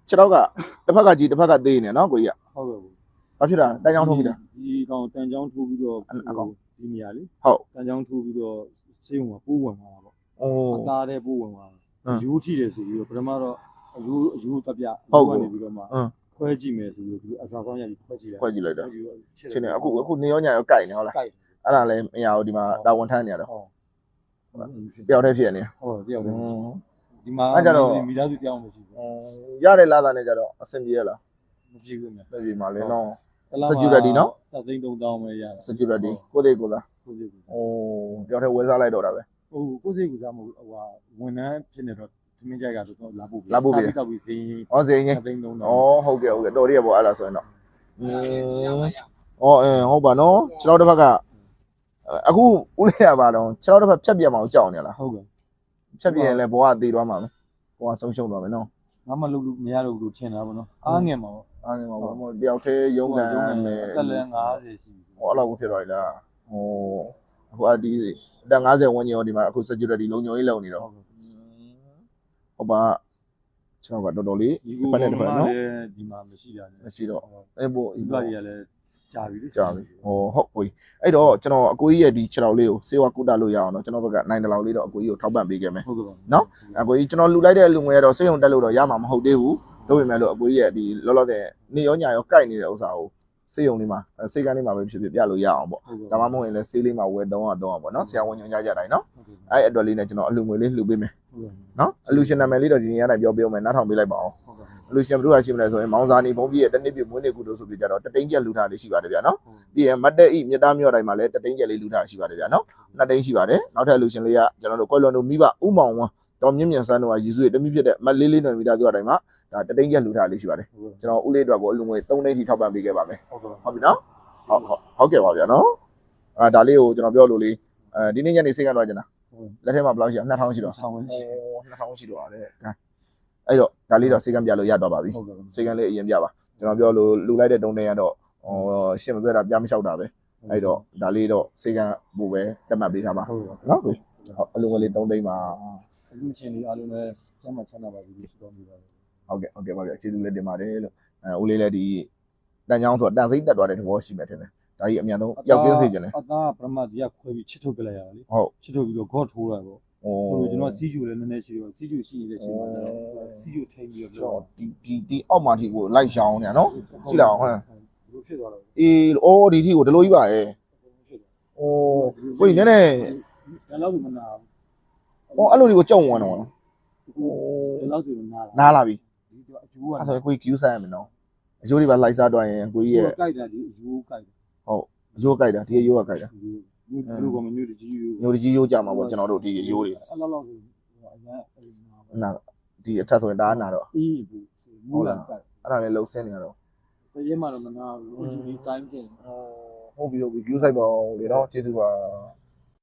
6တော့ကတစ်ဖက်ကကြီးတစ်ဖက်ကသေးနေနော်ကိုကြီးက ဟုတ်ကဲ့ ဘာဖြစ်တာတန်းချောင်းထိုးပြီးတာ ဒီကောင်တန်ချောင်းထိုးပြီးတော့ အကောင် ဒီနေရာလေ ဟုတ် တန်ချောင်းထိုးပြီးတော့ဆေးရုံမှာပိုးဝင်သွားတာပေါ့ အိုး အသားတဲ့ပိုးဝင်သွားတာယူထိတယ်ဆိုပြီးတော့ပထမတော့အယူတပြ ဟုတ်ကဲ့ နေပြီးတော့မှခွဲကြည့်မယ်ဆိုပြီးတော့အစာကောင်းရည်ခွဲကြည့်လိုက် ခွဲကြည့်လိုက်တာ ပြီးတော့ ချင်းနေအခုနေရောညာရောကြိုက်နေဟုတ်လား ကြိုက် အဲ့ဒါလည်းမရဘူးဒီမှာတာဝန်ထမ်းနေရတော့ ဟုတ် တယောက်တည်းဖြစ်နေ ဟုတ်တယောက်တည်းဒီမှာ အဲ့ကြတော့ မိသားစုတယောက်မရှိဘူး ရတဲ့လာတာနဲ့ကြတော့အဆင်ပြေရလား မပြေဘူးမြတ် မပြေပါလေနော် 3 security နော် သိန်း3000ပဲရတာ security ကိုသေးကိုသား ကိုစိတ်ကူ အိုးတယောက်တည်းဝယ်စားလိုက်တော့တာပဲ ဟိုကိုစိတ်ကူစားမဟုတ်ဟိုဝန်ထမ်းဖြစ်နေတော့သမင်းကြိုက်ကတော့လာပို့ပြီး လာပို့ပြီး တောက်ပြီးဈေး ဩဇင်းကြီး 3 သိန်း3000 ဩဟုတ်ကဲ့တော်ရရပေါ့အဲ့လားဆိုရင်တော့ဟုတ်ပါနော်ကျွန်တော်တစ်ဖက်ကအခုဦးလေးရပါတော့ကျွန်တော်တစ်ဖက်ဖြတ်ပြတ်မအောင်ကြောက်နေလား ဟုတ်ကဲ့ ဖြတ်ပြတ်ရင်လည်းဘဝတည်သွားမှာပဲဘဝဆုံးရှုံးသွားမယ်နော် ငါမလုပ်လို့မရတော့ဘူးလို့ထင်တာပေါ့နော်အားငယ်မှာပေါ့ အားနေမှာပေါ့တယောက်တည်းရုံးကန်မယ် တက်လဲ50ရှိပြီ ဟောအဲ့လောက်ကိုဖြစ်သွားပြီလားဟိုအခုအဒီအသက်50ဝန်းကျင်ရောဒီမှာအခု security လုံခြုံရေးလုံနေတော့ဟုတ်ပါကျွန်တော်ကတော်တော်လေး ဒီ တစ်ဖက်နဲ့တစ်ဖက်နော် ဒီမှာမရှိတာနဲ့ မရှိတော့အဲ့ပို့ ဒီဘက်ကြီးကလည်းကြာပြီလေ ကြာပြီဟိုဟုတ်ကိုအဲ့တော့ကျွန်တော်အကိုကြီးရဲ့ဒီ6လောက်လေးကိုစေဝါကုတလို့ရအောင်တော့ကျွန်တော်ဘက်က9လောက်လေးတော့အကိုကြီးကိုထောက်ပံ့ပေးခဲ့မယ် ဟုတ်ကဲ့ပါ နော်အကိုကြီးကျွန်တော်လူလိုက်တဲ့အလူငွေကတော့စိတ်ုံတက်လို့တော့ရမှာမဟုတ်သေးဘူးတို့ပေမဲ့လို့အကိုကြီးရဲ့ဒီလောလောဆယ်နေရောညာရောကြိုက်နေတဲ့ဥစ္စာကိုစေုံလေးမှာစေကန်းလေးမှာပဲဖြစ်ဖြစ်ပြလို့ရအောင်ပေါ့ဒါမှမဟုတ်ရင်လည်းဆေးလေးမှာဝယ်300ပေါ့နော်ဆရာဝန်ညွှန်ကြားကြတိုင်းနော်အဲ့အတွက်လေးနဲ့ကျွန်တော်အလူငွေလေးလှူပေးမယ်နော်အလူရှင်နာမည်လေးတော့ဒီနေ့တိုင်းပြောပေးအောင်မယ်နားထောင်ပေးလိုက်ပါအောင်အလူရှင်ဘယ်သူကရှိမလဲဆိုရင်မောင်စာနေဘုံပြည့်ရဲ့တနေ့ပြည့်မွေးနေ့ကုသိုလ်ဆိုပြီးကြတော့တတိန်ကျက်လူထားလေးရှိပါတယ်ဗျာနော်ပြီးရင်မတ်တက်ဤမြတ်သားမြော့တိုင်းမှာလည်းတတိန်ကျက်လေးလူထားရှိပါတယ်ဗျာနော်2တိန်ရှိပါတယ်နောက်ထပ်အလူရှင်လေးကကျွန်တော်တို့ကွယ်လွန်သူမိဘဥမောင်ဝမ်းတော်မြင့်မြတ်ဆန်းတို့ကရည်စုရဲ့တမိဖြစ်တဲ့မတ်လေးလေးနယ်မိသားစုအတိုင်းမှာဒါတတိန်ကျက်လူထားလေးရှိပါတယ်ကျွန်တော်ဦးလေးအတွက်ကိုအလူငွေ3တိန်ထိထောက်ပံ့ပေးခဲ့ပါမယ်ဟုတ်ပြီနော်ဟုတ်ကဲ့ပါဗျာနော်ဒါလေးကိုကျွန်တော်ပြောလို့လေဒီနေ့ညနေစိတ်ကတော့ကျင်တာလက်ထဲမှာဘယ်လောက်ရှိအောင်2000ရှိတော့2000ရှိတော့ရတယ်အဲ့တော့ဒါလေးတော့စိတ်ကပြလို့ရတော့ပါပြီစိတ်ကလေးအရင်ပြပါကျွန်တော်ပြောလို့လူလိုက်တဲ့တုံးတန်းကတော့ရှင်းမသွဲတာပြမလျှောက်တာပဲအဲ့တော့ဒါလေးတော့စိတ်ကပို့ပဲတက်မှတ်ပေးထားပါနော်အလူငွေလေး3တိန်ပါ အလူချင်းလေးအားလုံးလည်းကျမ်းမှာချမ်းသာပါစေလို့ဆုတောင်းပေးပါမယ် ဟုတ်ကဲ့ပါဗျာကျေးဇူးလေးတင်ပါတယ်လို့ဦးလေးလည်းဒီတန်ချောင်းဆိုတန်စိတ်တက်သွားတဲ့သဘောရှိမှထင်တယ်ဒါကြီးအမြန်ဆုံးပျောက်ကင်းစေချင်တယ် အသားပရမတ်ကြီးကခွဲပြီးချစ်ထုတ်ပြလိုက်ရတာလေ ဟုတ် ချစ်ထုတ်ပြီးတော့ god ထိုးတာပေါ့ ဟို ဟိုကျွန်တော်စီးကျူလည်းနည်းနည်းရှိတော့စီးကျူရှိနေတဲ့ချိန်မှာစီးကျူထိန်းပြီးတော့ ဒီအောက်မှာထိကိုလိုက်ရှောင်းနေနော်ကြည့်လိုက်အောင်ဟမ် ဘယ်ဖြစ်သွားတော့ အေးအိုးဒီထိကိုဒီလိုကြီးပါရဲ့ဟိုကိုကြီးနည်းနည်း ဒါလောက်ဆိုမနာ ဟိုအဲ့လိုဒီကိုကြုံဝင်တော့ ဘူးဒါလောက်ဆိုနာ နားလာပြီ ဒီတော့အကျိုးက အဲ့ဆိုကိုကြီး queue ဆိုင်ရမယ်နော်အကျိုးတွေပါလိုက်စားတော့ရင်ကိုကြီးရဲ့ ကြိုက်တာဒီအယိုးကြိုက်တယ် ဟုတ်အကျိုးကြိုက်တာဒီအယိုးကကြိုက်တာ မျိုးကမမျိုးတကြီး မျိုးတကြီးရိုးကြမှာပေါ့ကျွန်တော်တို့ဒီအယိုးတွေ အဲ့လောက်ဆိုအရင် နာဒီအထက်ဆိုရင်ဒါနာတော့ အေးဘူးမူလာကြိုက် အဲ့ဒါလည်းလှုပ်ဆင်းနေရတော့ တရေမှတော့မနာဘူးဒီတိုင်းပြင် ဟုတ်ပြီ queue ဆိုင်ပါအောင်လေတော့ကျေးဇူးပါ